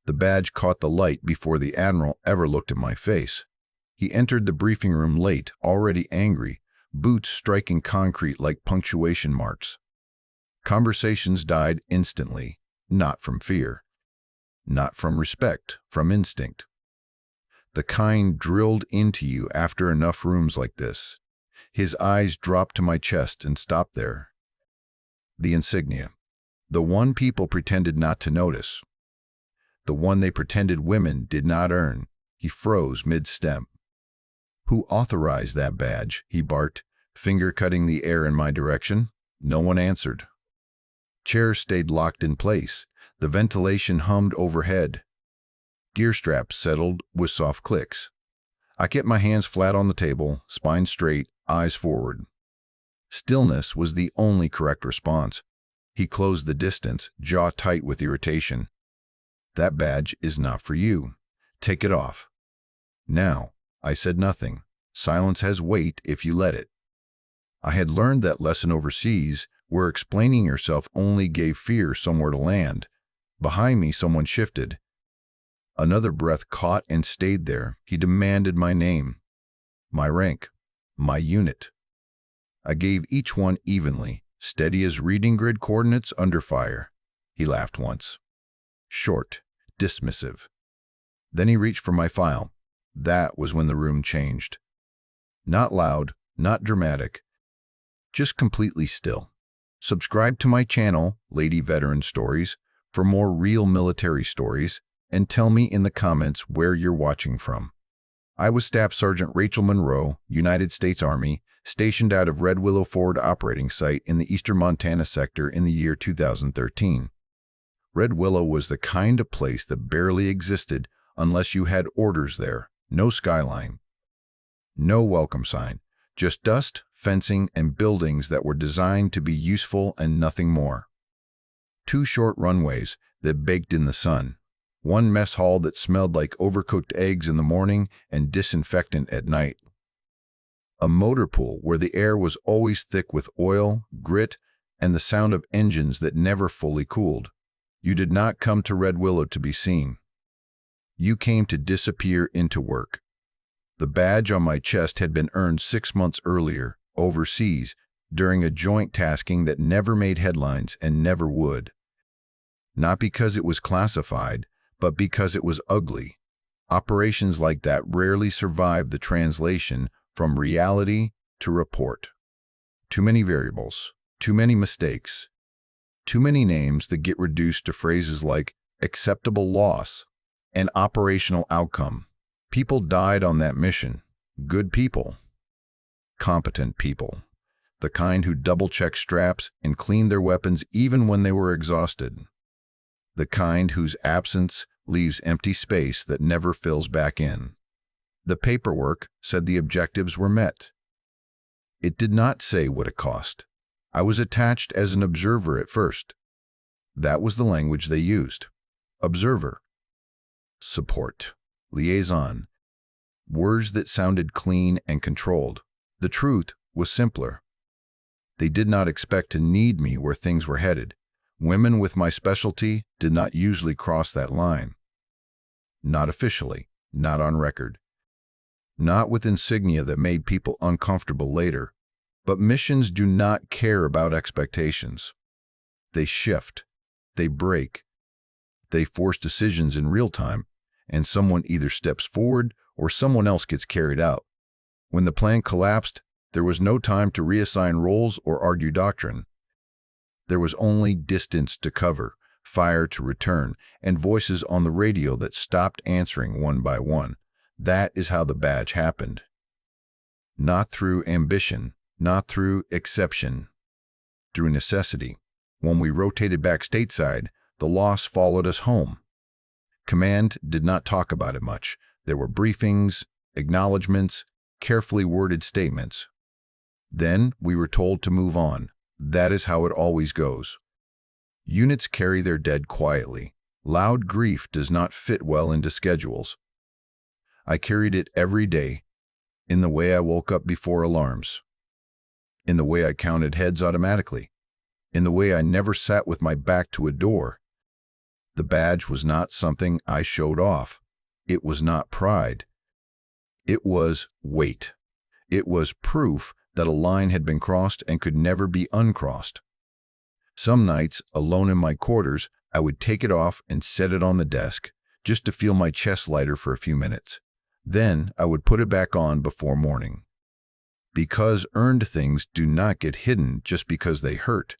The badge caught the light before the Admiral ever looked at my face. He entered the briefing room late, already angry, boots striking concrete like punctuation marks. Conversations died instantly, not from fear, not from respect, from instinct. The kind drilled into you after enough rooms like this. His eyes dropped to my chest and stopped there. The insignia. The one people pretended not to notice. The one they pretended women did not earn. He froze mid-stem. "Who authorized that badge?" he barked, finger cutting the air in my direction. No one answered. Chairs stayed locked in place. The ventilation hummed overhead. Gear straps settled with soft clicks. I kept my hands flat on the table, spine straight, eyes forward. Stillness was the only correct response. He closed the distance, jaw tight with irritation. "That badge is not for you. Take it off." "Now." I said nothing. Silence has weight if you let it. I had learned that lesson overseas, where explaining yourself only gave fear somewhere to land. Behind me, someone shifted. Another breath caught and stayed there. He demanded my name, my rank, my unit. I gave each one evenly, steady as reading grid coordinates under fire. He laughed once. Short, dismissive. Then he reached for my file. That was when the room changed. Not loud, not dramatic, just completely still. Subscribe to my channel, Lady Veteran Stories, for more real military stories, and tell me in the comments where you're watching from. I was Staff Sergeant Rachel Monroe, United States Army, stationed out of Red Willow Forward Operating Site in the eastern Montana sector in the year 2013. Red Willow was the kind of place that barely existed unless you had orders there. No skyline, no welcome sign, just dust, fencing, and buildings that were designed to be useful and nothing more. 2 short runways that baked in the sun. 1 mess hall that smelled like overcooked eggs in the morning and disinfectant at night. A motor pool where the air was always thick with oil, grit, and the sound of engines that never fully cooled. You did not come to Red Willow to be seen. You came to disappear into work. The badge on my chest had been earned 6 months earlier, overseas, during a joint tasking that never made headlines and never would. Not because it was classified, but because it was ugly. Operations like that rarely survive the translation from reality to report. Too many variables, too many mistakes, too many names that get reduced to phrases like acceptable loss and operational outcome. People died on that mission. Good people. Competent people. The kind who double-checked straps and cleaned their weapons even when they were exhausted. The kind whose absence leaves empty space that never fills back in. The paperwork said the objectives were met. It did not say what it cost. I was attached as an observer at first. That was the language they used. Observer. Support. Liaison. Words that sounded clean and controlled. The truth was simpler. They did not expect to need me where things were headed. Women with my specialty did not usually cross that line. Not officially, not on record. Not with insignia that made people uncomfortable later. But missions do not care about expectations. They shift. They break. They force decisions in real time, and someone either steps forward or someone else gets carried out. When the plan collapsed, there was no time to reassign roles or argue doctrine. There was only distance to cover, fire to return, and voices on the radio that stopped answering one by one. That is how the badge happened. Not through ambition, not through exception, through necessity. When we rotated back stateside, the loss followed us home. Command did not talk about it much. There were briefings, acknowledgments, carefully worded statements. Then we were told to move on. That is how it always goes. Units carry their dead quietly. Loud grief does not fit well into schedules. I carried it every day, in the way I woke up before alarms, in the way I counted heads automatically, in the way I never sat with my back to a door. The badge was not something I showed off. It was not pride. It was weight. It was proof that a line had been crossed and could never be uncrossed. Some nights, alone in my quarters, I would take it off and set it on the desk, just to feel my chest lighter for a few minutes. Then I would put it back on before morning. Because earned things do not get hidden just because they hurt.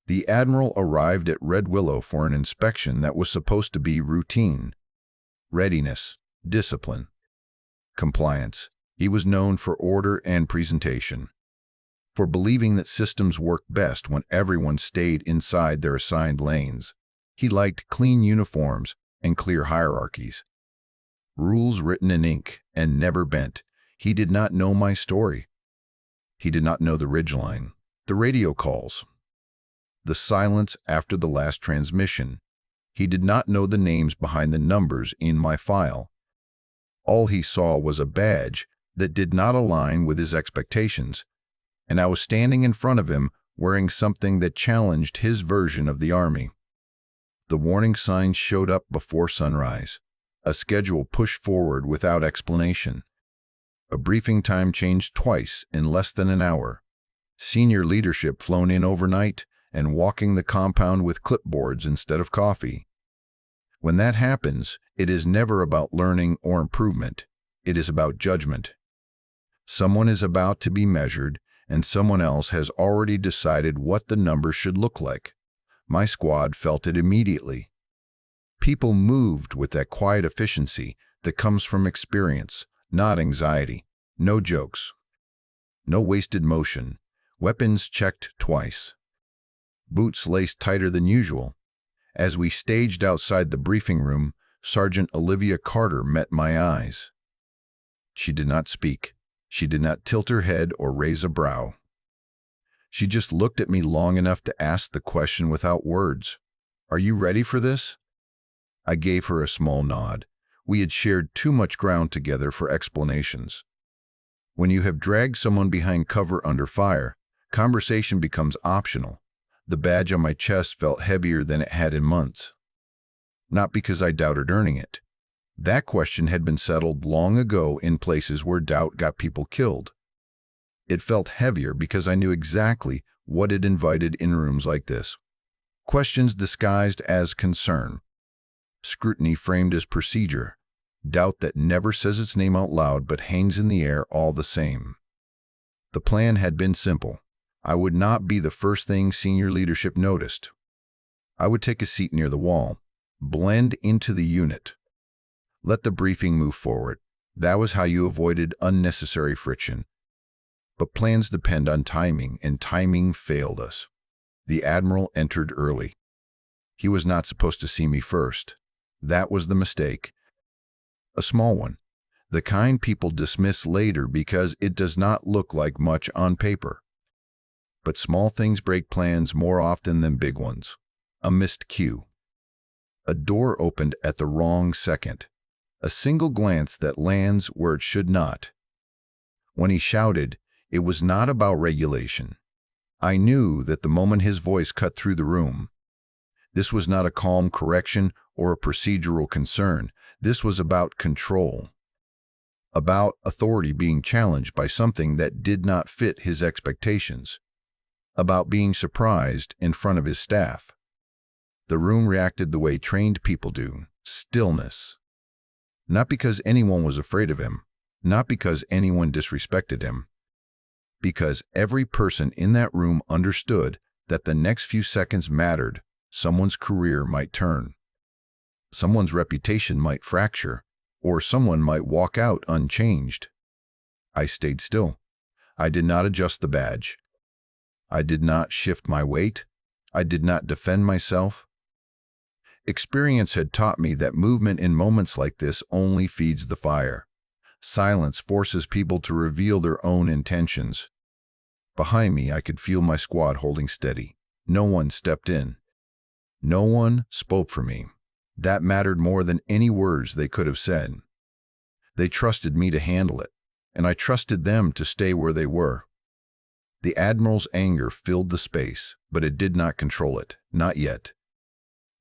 The Admiral arrived at Red Willow for an inspection that was supposed to be routine. Readiness, discipline, compliance. He was known for order and presentation, for believing that systems worked best when everyone stayed inside their assigned lanes. He liked clean uniforms and clear hierarchies. Rules written in ink and never bent. He did not know my story. He did not know the ridgeline, the radio calls, the silence after the last transmission. He did not know the names behind the numbers in my file. All he saw was a badge that did not align with his expectations, and I was standing in front of him wearing something that challenged his version of the Army. The warning signs showed up before sunrise. A schedule pushed forward without explanation. A briefing time changed twice in less than an hour. Senior leadership flown in overnight and walking the compound with clipboards instead of coffee. When that happens, it is never about learning or improvement. It is about judgment. Someone is about to be measured, and someone else has already decided what the number should look like. My squad felt it immediately. People moved with that quiet efficiency that comes from experience, not anxiety. No jokes. No wasted motion. Weapons checked twice. Boots laced tighter than usual. As we staged outside the briefing room, Sergeant Olivia Carter met my eyes. She did not speak. She did not tilt her head or raise a brow. She just looked at me long enough to ask the question without words. "Are you ready for this?" I gave her a small nod. We had shared too much ground together for explanations. When you have dragged someone behind cover under fire, conversation becomes optional. The badge on my chest felt heavier than it had in months. Not because I doubted earning it. That question had been settled long ago in places where doubt got people killed. It felt heavier because I knew exactly what it invited in rooms like this. Questions disguised as concern. Scrutiny framed as procedure. Doubt that never says its name out loud but hangs in the air all the same. The plan had been simple. I would not be the first thing senior leadership noticed. I would take a seat near the wall, blend into the unit. Let the briefing move forward. That was how you avoided unnecessary friction. But plans depend on timing, and timing failed us. The Admiral entered early. He was not supposed to see me first. That was the mistake. A small one. The kind people dismiss later because it does not look like much on paper. But small things break plans more often than big ones. A missed cue. A door opened at the wrong second. A single glance that lands where it should not. When he shouted, it was not about regulation. I knew that the moment his voice cut through the room. This was not a calm correction or a procedural concern. This was about control. About authority being challenged by something that did not fit his expectations. About being surprised in front of his staff. The room reacted the way trained people do. Stillness. Not because anyone was afraid of him. Not because anyone disrespected him. Because every person in that room understood that the next few seconds mattered. Someone's career might turn. Someone's reputation might fracture. Or someone might walk out unchanged. I stayed still. I did not adjust the badge. I did not shift my weight. I did not defend myself. Experience had taught me that movement in moments like this only feeds the fire. Silence forces people to reveal their own intentions. Behind me, I could feel my squad holding steady. No one stepped in. No one spoke for me. That mattered more than any words they could have said. They trusted me to handle it, and I trusted them to stay where they were. The Admiral's anger filled the space, but it did not control it, not yet.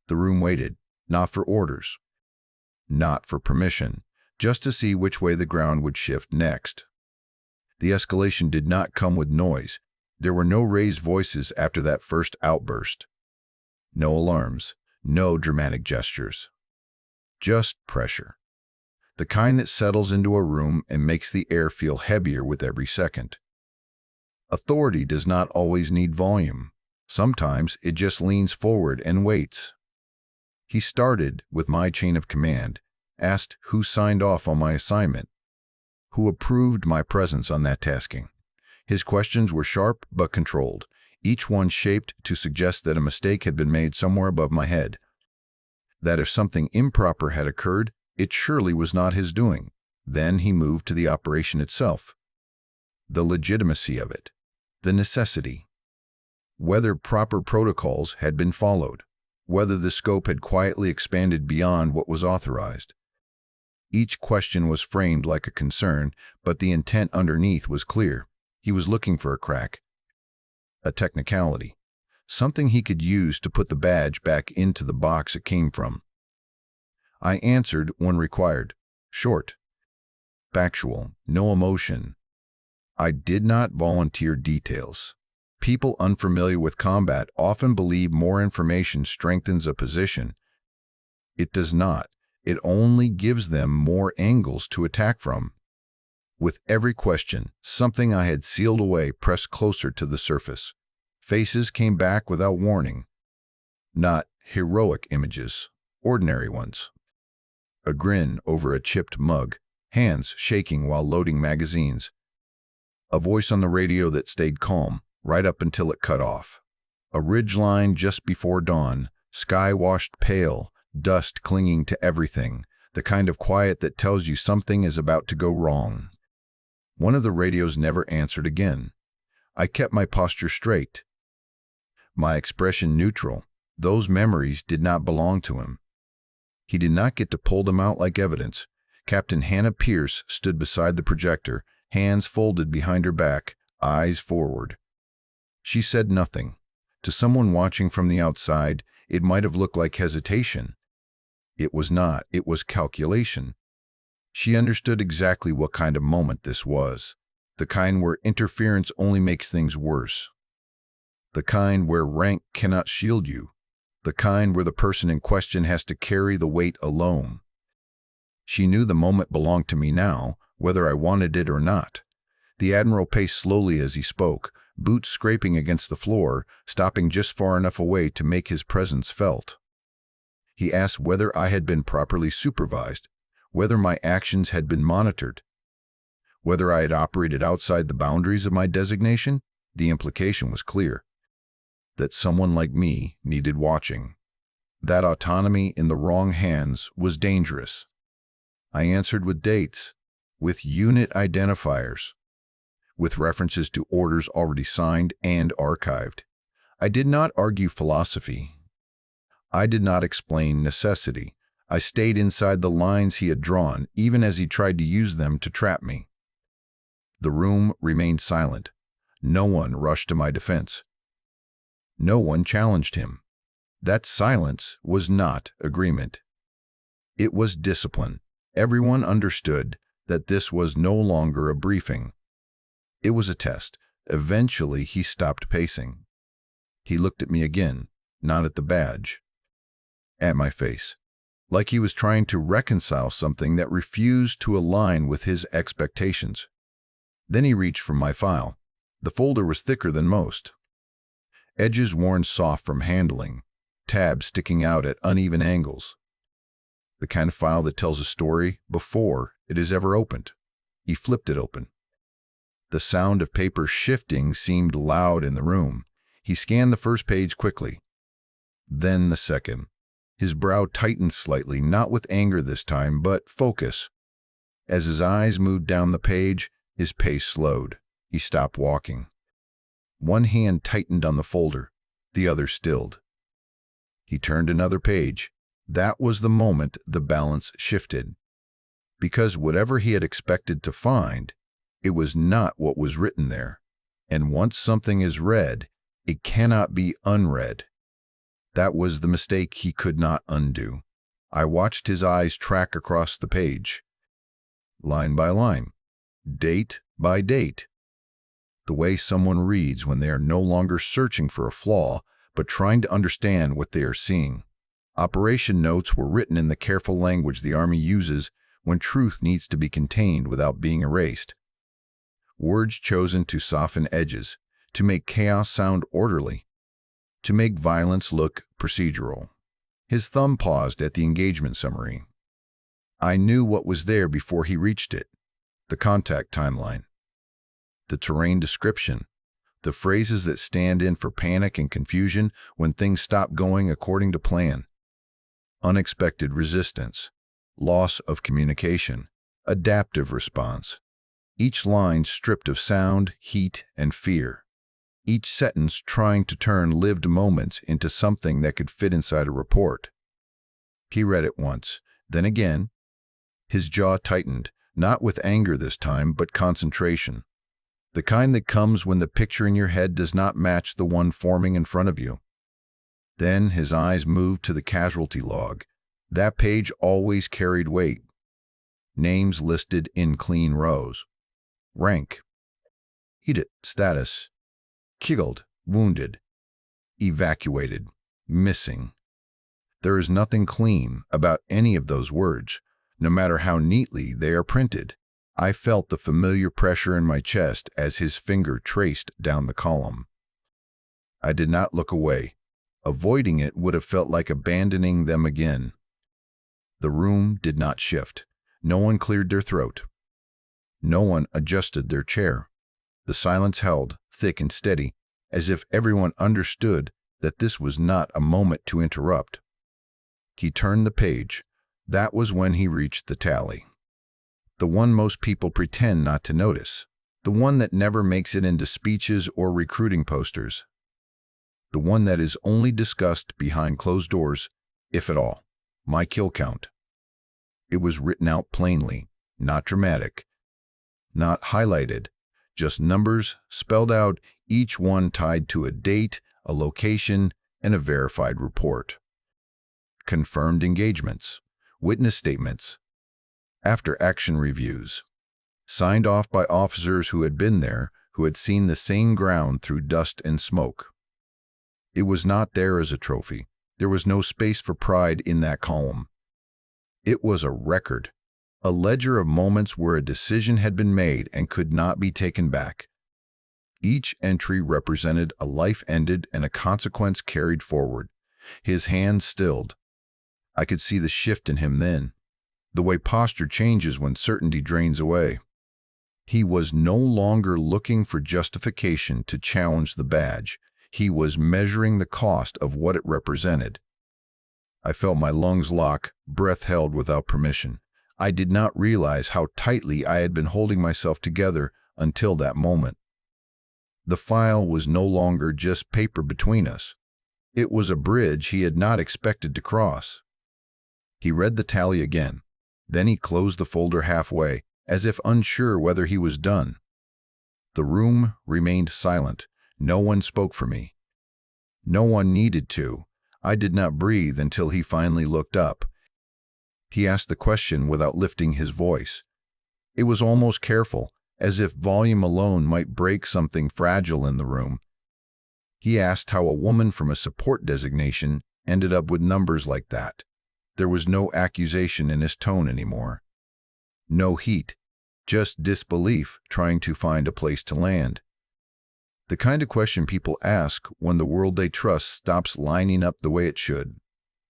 The room waited. Not for orders, not for permission, just to see which way the ground would shift next. The escalation did not come with noise. There were no raised voices after that first outburst. No alarms, no dramatic gestures. Just pressure. The kind that settles into a room and makes the air feel heavier with every second. Authority does not always need volume. Sometimes it just leans forward and waits. He started with my chain of command, asked who signed off on my assignment, who approved my presence on that tasking. His questions were sharp but controlled, each one shaped to suggest that a mistake had been made somewhere above my head, that if something improper had occurred, it surely was not his doing. Then he moved to the operation itself, the legitimacy of it, the necessity, whether proper protocols had been followed, whether the scope had quietly expanded beyond what was authorized. Each question was framed like a concern, but the intent underneath was clear. He was looking for a crack, a technicality, something he could use to put the badge back into the box it came from. I answered when required, short, factual, no emotion. I did not volunteer details. People unfamiliar with combat often believe more information strengthens a position. It does not. It only gives them more angles to attack from. With every question, something I had sealed away pressed closer to the surface. Faces came back without warning. Not heroic images, ordinary ones. A grin over a chipped mug, hands shaking while loading magazines. A voice on the radio that stayed calm, right up until it cut off. A ridgeline just before dawn, sky washed pale, dust clinging to everything, the kind of quiet that tells you something is about to go wrong. One of the radios never answered again. I kept my posture straight, my expression neutral. Those memories did not belong to him. He did not get to pull them out like evidence. Captain Hannah Pierce stood beside the projector, hands folded behind her back, eyes forward. She said nothing. To someone watching from the outside, it might have looked like hesitation. It was not. It was calculation. She understood exactly what kind of moment this was, the kind where interference only makes things worse, the kind where rank cannot shield you, the kind where the person in question has to carry the weight alone. She knew the moment belonged to me now, whether I wanted it or not. The Admiral paced slowly as he spoke, boots scraping against the floor, stopping just far enough away to make his presence felt. He asked whether I had been properly supervised, whether my actions had been monitored, whether I had operated outside the boundaries of my designation. The implication was clear, that someone like me needed watching. That autonomy in the wrong hands was dangerous. I answered with dates, with unit identifiers, with references to orders already signed and archived. I did not argue philosophy. I did not explain necessity. I stayed inside the lines he had drawn, even as he tried to use them to trap me. The room remained silent. No one rushed to my defense. No one challenged him. That silence was not agreement. It was discipline. Everyone understood that this was no longer a briefing. It was a test. Eventually, he stopped pacing. He looked at me again, not at the badge, at my face, like he was trying to reconcile something that refused to align with his expectations. Then he reached for my file. The folder was thicker than most, edges worn soft from handling, tabs sticking out at uneven angles. The kind of file that tells a story before it is ever opened. He flipped it open. The sound of paper shifting seemed loud in the room. He scanned the first page quickly, then the second. His brow tightened slightly, not with anger this time, but focus. As his eyes moved down the page, his pace slowed. He stopped walking. One hand tightened on the folder, the other stilled. He turned another page. That was the moment the balance shifted. Because whatever he had expected to find, it was not what was written there. And once something is read, it cannot be unread. That was the mistake he could not undo. I watched his eyes track across the page, line by line, date by date. The way someone reads when they are no longer searching for a flaw, but trying to understand what they are seeing. Operation notes were written in the careful language the Army uses when truth needs to be contained without being erased. Words chosen to soften edges, to make chaos sound orderly, to make violence look procedural. His thumb paused at the engagement summary. I knew what was there before he reached it. The contact timeline, the terrain description, the phrases that stand in for panic and confusion when things stop going according to plan. Unexpected resistance, loss of communication, adaptive response. Each line stripped of sound, heat, and fear. Each sentence trying to turn lived moments into something that could fit inside a report. He read it once, then again. His jaw tightened, not with anger this time, but concentration. The kind that comes when the picture in your head does not match the one forming in front of you. Then his eyes moved to the casualty log. That page always carried weight. Names listed in clean rows. Rank. Edit. Status. Killed. Wounded. Evacuated. Missing. There is nothing clean about any of those words, no matter how neatly they are printed. I felt the familiar pressure in my chest as his finger traced down the column. I did not look away. Avoiding it would have felt like abandoning them again. The room did not shift. No one cleared their throat. No one adjusted their chair. The silence held, thick and steady, as if everyone understood that this was not a moment to interrupt. He turned the page. That was when he reached the tally. The one most people pretend not to notice. The one that never makes it into speeches or recruiting posters. The one that is only discussed behind closed doors, if at all. My kill count. It was written out plainly, not dramatic, not highlighted, just numbers spelled out, each one tied to a date, a location, and a verified report. Confirmed engagements, witness statements, after-action reviews, signed off by officers who had been there, who had seen the same ground through dust and smoke. It was not there as a trophy. There was no space for pride in that column. It was a record, a ledger of moments where a decision had been made and could not be taken back. Each entry represented a life ended and a consequence carried forward. His hand stilled. I could see the shift in him then, the way posture changes when certainty drains away. He was no longer looking for justification to challenge the badge. He was measuring the cost of what it represented. I felt my lungs lock, breath held without permission. I did not realize how tightly I had been holding myself together until that moment. The file was no longer just paper between us. It was a bridge he had not expected to cross. He read the tally again. Then he closed the folder halfway, as if unsure whether he was done. The room remained silent. No one spoke for me. No one needed to. I did not breathe until he finally looked up. He asked the question without lifting his voice. It was almost careful, as if volume alone might break something fragile in the room. He asked how a woman from a support designation ended up with numbers like that. There was no accusation in his tone anymore. No heat, just disbelief trying to find a place to land. The kind of question people ask when the world they trust stops lining up the way it should.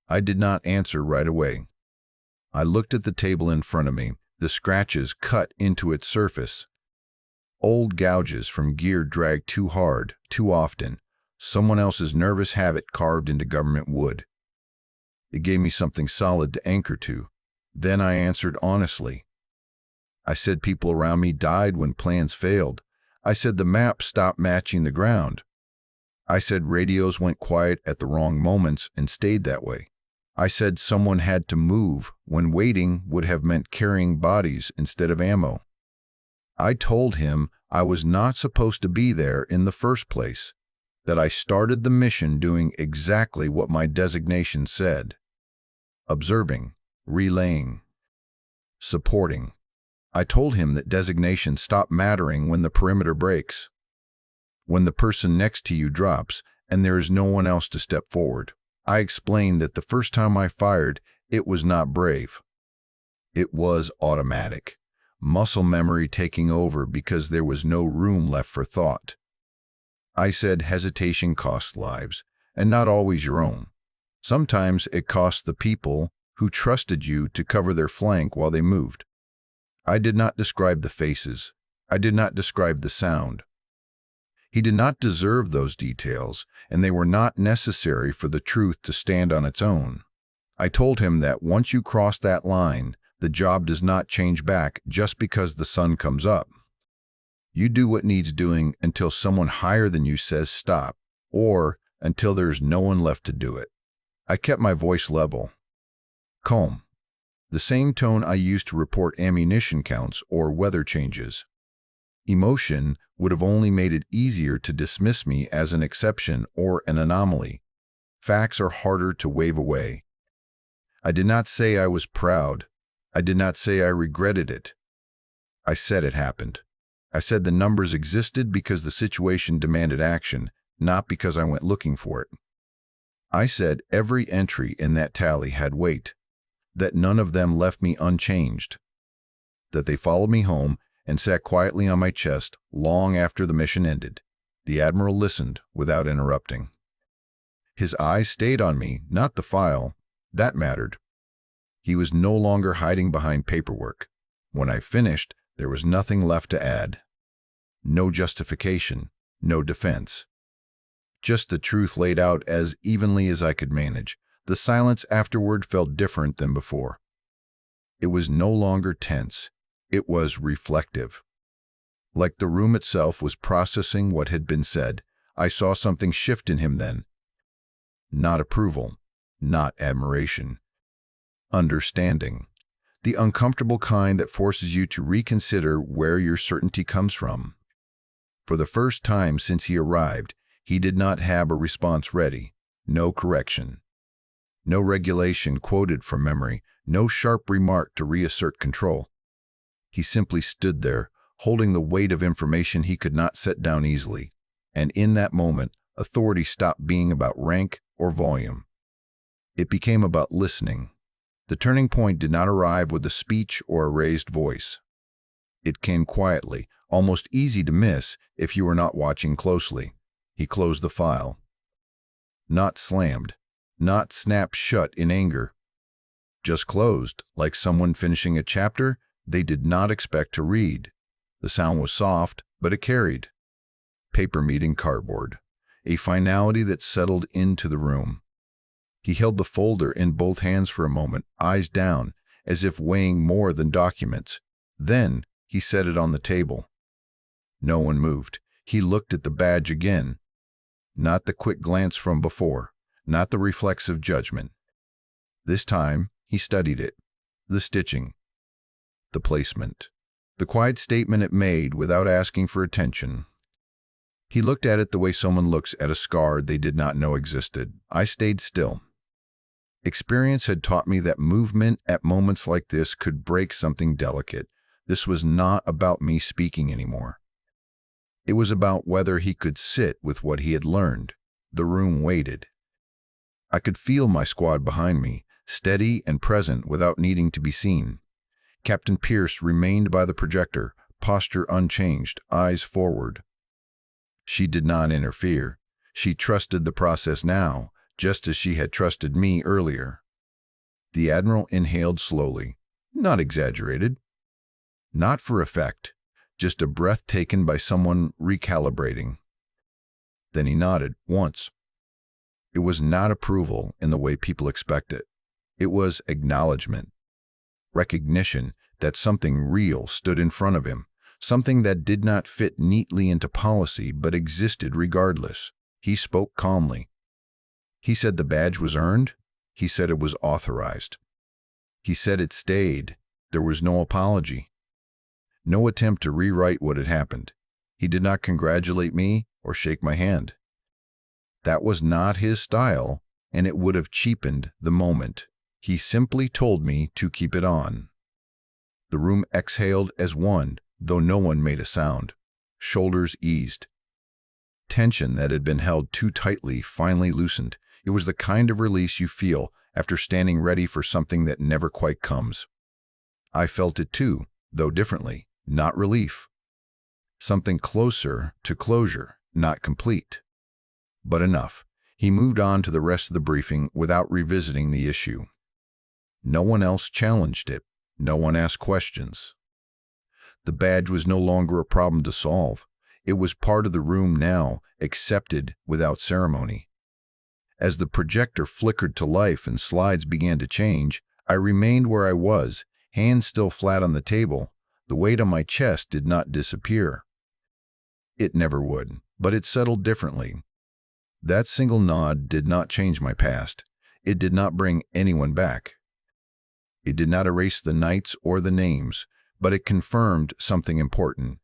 I did not answer right away. I looked at the table in front of me, the scratches cut into its surface. Old gouges from gear dragged too hard, too often. Someone else's nervous habit carved into government wood. It gave me something solid to anchor to. Then I answered honestly. I said people around me died when plans failed. I said the map stopped matching the ground. I said radios went quiet at the wrong moments and stayed that way. I said someone had to move when waiting would have meant carrying bodies instead of ammo. I told him I was not supposed to be there in the first place, that I started the mission doing exactly what my designation said. Observing, relaying, supporting. I told him that designations stop mattering when the perimeter breaks, when the person next to you drops and there is no one else to step forward. I explained that the first time I fired, it was not brave. It was automatic, muscle memory taking over because there was no room left for thought. I said hesitation costs lives, and not always your own. Sometimes it costs the people who trusted you to cover their flank while they moved. I did not describe the faces. I did not describe the sound. He did not deserve those details, and they were not necessary for the truth to stand on its own. I told him that once you cross that line, the job does not change back just because the sun comes up. You do what needs doing until someone higher than you says stop, or until there's no one left to do it. I kept my voice level, calm, the same tone I used to report ammunition counts or weather changes. Emotion would have only made it easier to dismiss me as an exception or an anomaly. Facts are harder to wave away. I did not say I was proud. I did not say I regretted it. I said it happened. I said the numbers existed because the situation demanded action, not because I went looking for it. I said every entry in that tally had weight, that none of them left me unchanged, that they followed me home and sat quietly on my chest long after the mission ended. The Admiral listened without interrupting. His eyes stayed on me, not the file. That mattered. He was no longer hiding behind paperwork. When I finished, there was nothing left to add. No justification, no defense. Just the truth laid out as evenly as I could manage. The silence afterward felt different than before. It was no longer tense. It was reflective. Like the room itself was processing what had been said. I saw something shift in him then. Not approval, not admiration. Understanding. The uncomfortable kind that forces you to reconsider where your certainty comes from. For the first time since he arrived, he did not have a response ready. No correction. No regulation quoted from memory. No sharp remark to reassert control. He simply stood there, holding the weight of information he could not set down easily. And in that moment, authority stopped being about rank or volume. It became about listening. The turning point did not arrive with a speech or a raised voice. It came quietly, almost easy to miss if you were not watching closely. He closed the file. Not slammed, not snapped shut in anger. Just closed, like someone finishing a chapter they did not expect to read. The sound was soft, but it carried. Paper meeting cardboard. A finality that settled into the room. He held the folder in both hands for a moment, eyes down, as if weighing more than documents. Then he set it on the table. No one moved. He looked at the badge again. Not the quick glance from before, not the reflexive judgment. This time, he studied it. The stitching. The placement. The quiet statement it made without asking for attention. He looked at it the way someone looks at a scar they did not know existed. I stayed still. Experience had taught me that movement at moments like this could break something delicate. This was not about me speaking anymore. It was about whether he could sit with what he had learned. The room waited. I could feel my squad behind me, steady and present without needing to be seen. Captain Pierce remained by the projector, posture unchanged, eyes forward. She did not interfere. She trusted the process now, just as she had trusted me earlier. The Admiral inhaled slowly, not exaggerated. Not for effect, just a breath taken by someone recalibrating. Then he nodded, once. It was not approval in the way people expect it. It was acknowledgement. Recognition that something real stood in front of him, something that did not fit neatly into policy but existed regardless. He spoke calmly. He said the badge was earned. He said it was authorized. He said it stayed. There was no apology. No attempt to rewrite what had happened. He did not congratulate me or shake my hand. That was not his style, and it would have cheapened the moment. He simply told me to keep it on. The room exhaled as one, though no one made a sound. Shoulders eased. Tension that had been held too tightly finally loosened. It was the kind of release you feel after standing ready for something that never quite comes. I felt it too, though differently. Not relief. Something closer to closure, not complete. But enough. He moved on to the rest of the briefing without revisiting the issue. No one else challenged it. No one asked questions. The badge was no longer a problem to solve. It was part of the room now, accepted without ceremony. As the projector flickered to life and slides began to change, I remained where I was, hands still flat on the table. The weight on my chest did not disappear. It never would, but it settled differently. That single nod did not change my past. It did not bring anyone back. It did not erase the nights or the names, but it confirmed something important.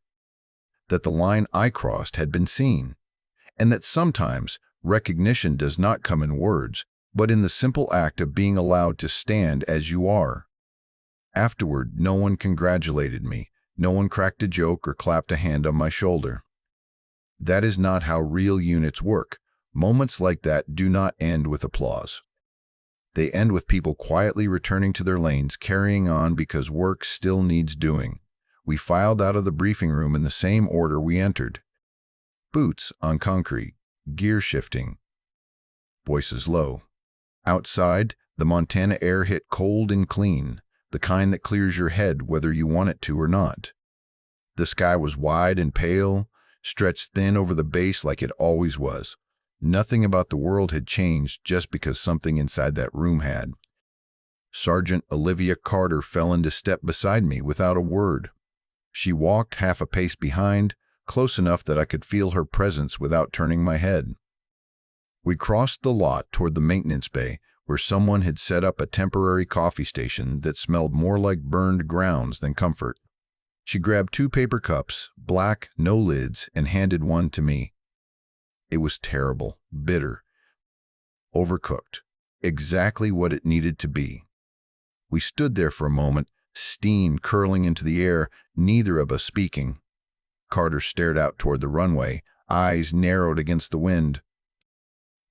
That the line I crossed had been seen, and that sometimes recognition does not come in words, but in the simple act of being allowed to stand as you are. Afterward, no one congratulated me. No one cracked a joke or clapped a hand on my shoulder. That is not how real units work. Moments like that do not end with applause. They end with people quietly returning to their lanes, carrying on because work still needs doing. We filed out of the briefing room in the same order we entered. Boots on concrete, gear shifting. Voices low. Outside, the Montana air hit cold and clean, the kind that clears your head whether you want it to or not. The sky was wide and pale, stretched thin over the base like it always was. Nothing about the world had changed just because something inside that room had. Sergeant Olivia Carter fell into step beside me without a word. She walked half a pace behind, close enough that I could feel her presence without turning my head. We crossed the lot toward the maintenance bay, where someone had set up a temporary coffee station that smelled more like burned grounds than comfort. She grabbed 2 paper cups, black, no lids, and handed one to me. It was terrible, bitter, overcooked, exactly what it needed to be. We stood there for a moment, steam curling into the air, neither of us speaking. Carter stared out toward the runway, eyes narrowed against the wind.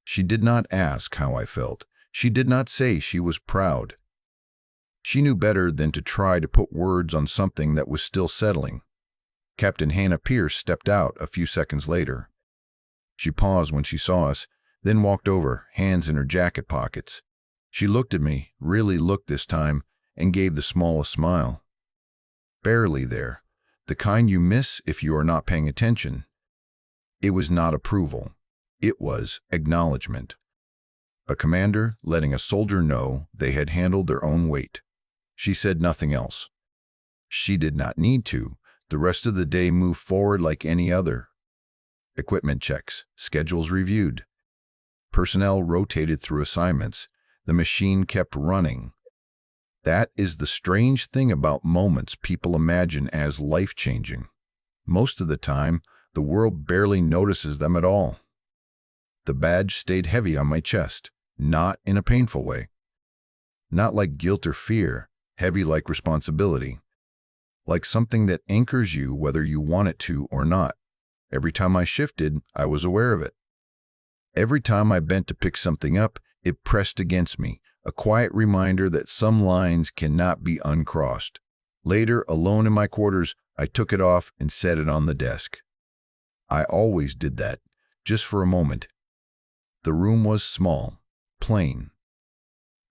She did not ask how I felt. She did not say she was proud. She knew better than to try to put words on something that was still settling. Captain Hannah Pierce stepped out a few seconds later. She paused when she saw us, then walked over, hands in her jacket pockets. She looked at me, really looked this time, and gave the smallest smile. Barely there, the kind you miss if you are not paying attention. It was not approval. It was acknowledgement. A commander letting a soldier know they had handled their own weight. She said nothing else. She did not need to. The rest of the day moved forward like any other. Equipment checks, schedules reviewed. Personnel rotated through assignments. The machine kept running. That is the strange thing about moments people imagine as life-changing. Most of the time, the world barely notices them at all. The badge stayed heavy on my chest, not in a painful way. Not like guilt or fear, heavy like responsibility. Like something that anchors you whether you want it to or not. Every time I shifted, I was aware of it. Every time I bent to pick something up, it pressed against me, a quiet reminder that some lines cannot be uncrossed. Later, alone in my quarters, I took it off and set it on the desk. I always did that, just for a moment. The room was small, plain.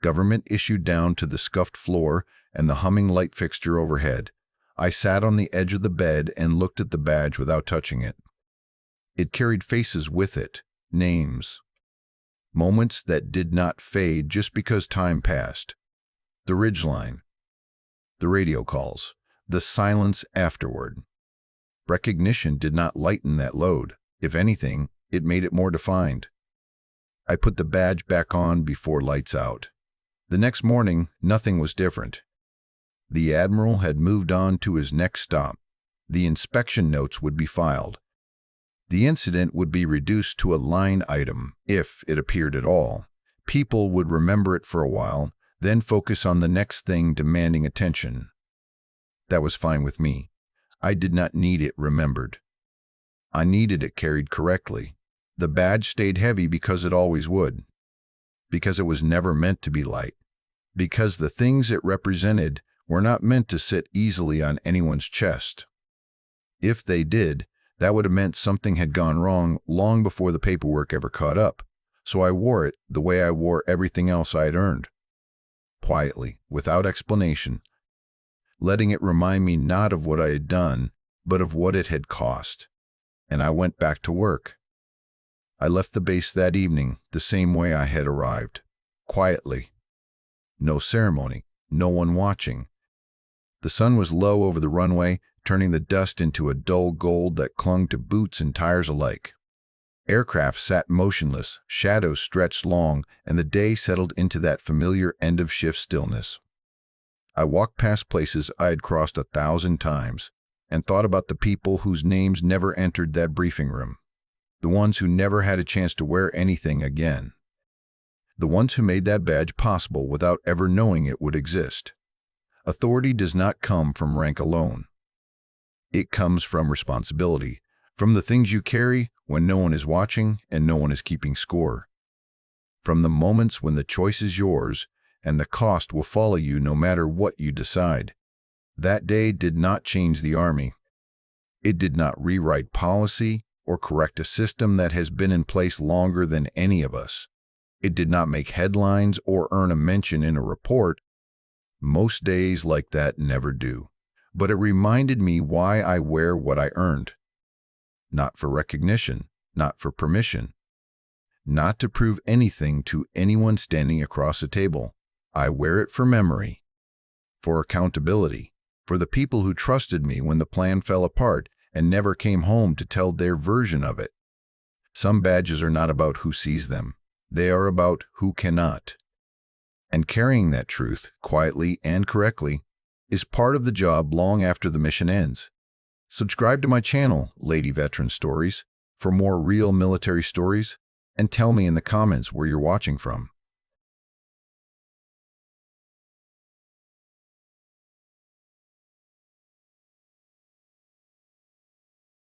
Government issued down to the scuffed floor and the humming light fixture overhead. I sat on the edge of the bed and looked at the badge without touching it. It carried faces with it, names. Moments that did not fade just because time passed. The ridgeline. The radio calls. The silence afterward. Recognition did not lighten that load. If anything, it made it more defined. I put the badge back on before lights out. The next morning, nothing was different. The Admiral had moved on to his next stop. The inspection notes would be filed. The incident would be reduced to a line item, if it appeared at all. People would remember it for a while, then focus on the next thing demanding attention. That was fine with me. I did not need it remembered. I needed it carried correctly. The badge stayed heavy because it always would. Because it was never meant to be light. Because the things it represented were not meant to sit easily on anyone's chest. If they did, that would have meant something had gone wrong long before the paperwork ever caught up. So I wore it the way I wore everything else I had earned. Quietly, without explanation, letting it remind me not of what I had done, but of what it had cost. And I went back to work. I left the base that evening the same way I had arrived, quietly. No ceremony, no one watching. The sun was low over the runway, turning the dust into a dull gold that clung to boots and tires alike. Aircraft sat motionless, shadows stretched long, and the day settled into that familiar end-of-shift stillness. I walked past places I had crossed 1,000 times, and thought about the people whose names never entered that briefing room. The ones who never had a chance to wear anything again. The ones who made that badge possible without ever knowing it would exist. Authority does not come from rank alone. It comes from responsibility, from the things you carry when no one is watching and no one is keeping score. From the moments when the choice is yours and the cost will follow you no matter what you decide. That day did not change the Army. It did not rewrite policy or correct a system that has been in place longer than any of us. It did not make headlines or earn a mention in a report. Most days like that never do. But it reminded me why I wear what I earned. Not for recognition, not for permission, not to prove anything to anyone standing across a table. I wear it for memory, for accountability, for the people who trusted me when the plan fell apart and never came home to tell their version of it. Some badges are not about who sees them. They are about who cannot. And carrying that truth, quietly and correctly, is part of the job long after the mission ends. Subscribe to my channel, Lady Veteran Stories, for more real military stories, and tell me in the comments where you're watching from.